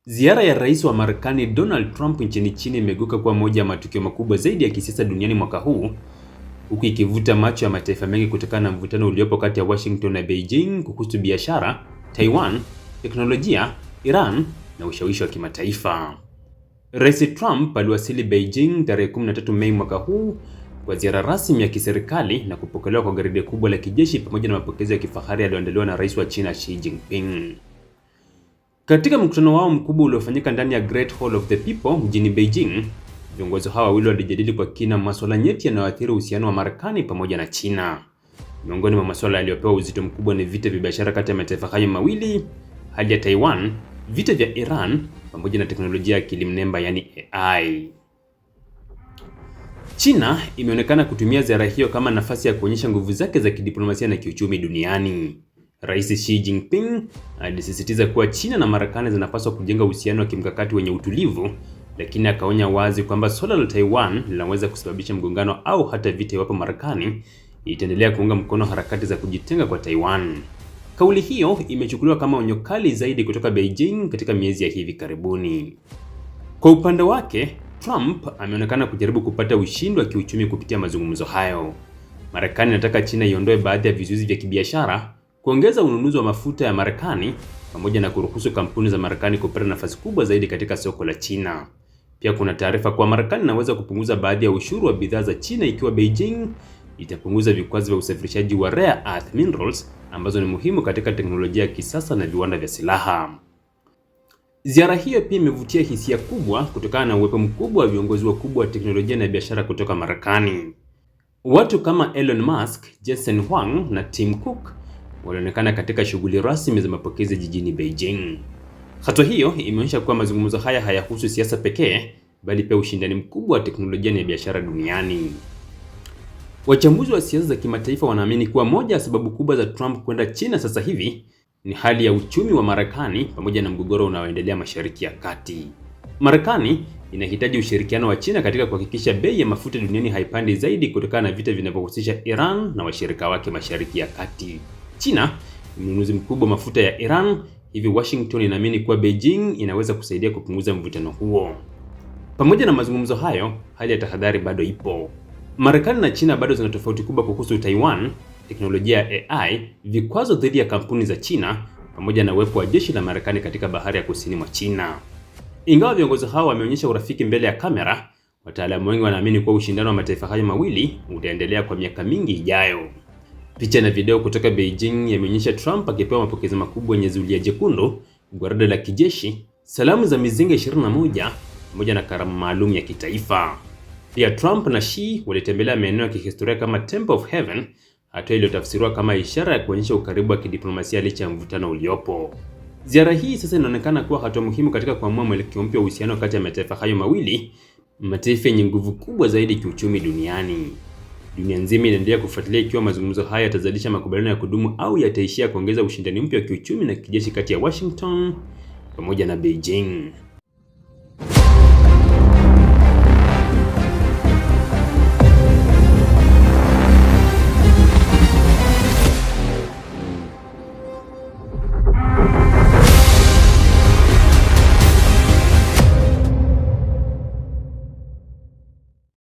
Ziara ya rais wa Marekani Donald Trump nchini China imegeuka kuwa moja ya matukio makubwa zaidi ya kisiasa duniani mwaka huu, huku ikivuta macho ya mataifa mengi kutokana na mvutano uliopo kati ya Washington na Beijing kuhusu biashara, Taiwan, teknolojia, Iran na ushawishi wa kimataifa. Rais Trump aliwasili Beijing tarehe 13 Mei mwaka huu kwa ziara rasmi ya kiserikali na kupokelewa kwa gwaride kubwa la kijeshi pamoja na mapokezi ya kifahari yaliyoandaliwa na rais wa China Xi Jinping. Katika mkutano wao mkubwa uliofanyika ndani ya Great Hall of the People mjini Beijing, viongozi hawa wawili walijadili kwa kina masuala nyeti yanayoathiri uhusiano wa Marekani pamoja na China. Miongoni mwa masuala yaliyopewa uzito mkubwa ni vita vya biashara kati ya mataifa hayo mawili, hali ya Taiwan, vita vya Iran pamoja na teknolojia ya akili mnemba yani AI. China imeonekana kutumia ziara hiyo kama nafasi ya kuonyesha nguvu zake za kidiplomasia na kiuchumi duniani. Rais Xi Jinping alisisitiza kuwa China na Marekani zinapaswa kujenga uhusiano wa kimkakati wenye utulivu, lakini akaonya wazi kwamba suala la Taiwan linaweza kusababisha mgongano au hata vita iwapo Marekani itaendelea kuunga mkono harakati za kujitenga kwa Taiwan. Kauli hiyo imechukuliwa kama onyo kali zaidi kutoka Beijing katika miezi ya hivi karibuni. Kwa upande wake, Trump ameonekana kujaribu kupata ushindi wa kiuchumi kupitia mazungumzo hayo. Marekani inataka China iondoe baadhi ya vizuizi vya kibiashara, kuongeza ununuzi wa mafuta ya Marekani pamoja na kuruhusu kampuni za Marekani kupata nafasi kubwa zaidi katika soko la China. Pia kuna taarifa kuwa Marekani inaweza kupunguza baadhi ya ushuru wa bidhaa za China ikiwa Beijing itapunguza vikwazo vya usafirishaji wa rare earth minerals ambazo ni muhimu katika teknolojia ya kisasa na viwanda vya silaha. Ziara hiyo pia imevutia hisia kubwa kutokana na uwepo mkubwa wa viongozi wakubwa wa teknolojia na biashara kutoka Marekani. Watu kama Elon Musk, Jensen Huang na Tim Cook walionekana katika shughuli rasmi za mapokezi jijini Beijing. Hatua hiyo imeonyesha kuwa mazungumzo haya hayahusu siasa pekee, bali pia ushindani mkubwa wa teknolojia na biashara duniani. Wachambuzi wa siasa za kimataifa wanaamini kuwa moja ya sababu kubwa za Trump kwenda China sasa hivi ni hali ya uchumi wa Marekani pamoja na mgogoro unaoendelea Mashariki ya Kati. Marekani inahitaji ushirikiano wa China katika kuhakikisha bei ya mafuta duniani haipandi zaidi kutokana na vita vinavyohusisha Iran na washirika wake Mashariki ya Kati. China ni mnunuzi mkubwa wa mafuta ya Iran, hivyo Washington inaamini kuwa Beijing inaweza kusaidia kupunguza mvutano huo. Pamoja na mazungumzo hayo, hali ya tahadhari bado ipo. Marekani na China bado zina tofauti kubwa kuhusu Taiwan, teknolojia ya AI, vikwazo dhidi ya kampuni za China pamoja na uwepo wa jeshi la Marekani katika bahari ya kusini mwa China. Ingawa viongozi hao wameonyesha urafiki mbele ya kamera, wataalamu wengi wanaamini kuwa ushindano wa mataifa hayo mawili utaendelea kwa miaka mingi ijayo. Picha na video kutoka Beijing yameonyesha Trump akipewa mapokezi makubwa yenye zulia jekundu, gwaride la kijeshi, salamu za mizinga 21 pamoja na karamu maalum ya kitaifa. Pia Trump na Xi walitembelea maeneo ya kihistoria kama Temple of Heaven, hatua iliyotafsiriwa kama ishara ya kuonyesha ukaribu wa kidiplomasia licha ya mvutano uliopo. Ziara hii sasa inaonekana kuwa hatua muhimu katika kuamua mwelekeo mpya wa uhusiano kati ya mataifa hayo mawili, mataifa yenye nguvu kubwa zaidi kiuchumi duniani. Dunia nzima inaendelea kufuatilia ikiwa mazungumzo haya yatazalisha makubaliano ya kudumu au yataishia kuongeza ushindani mpya wa kiuchumi na kijeshi kati ya Washington pamoja na Beijing.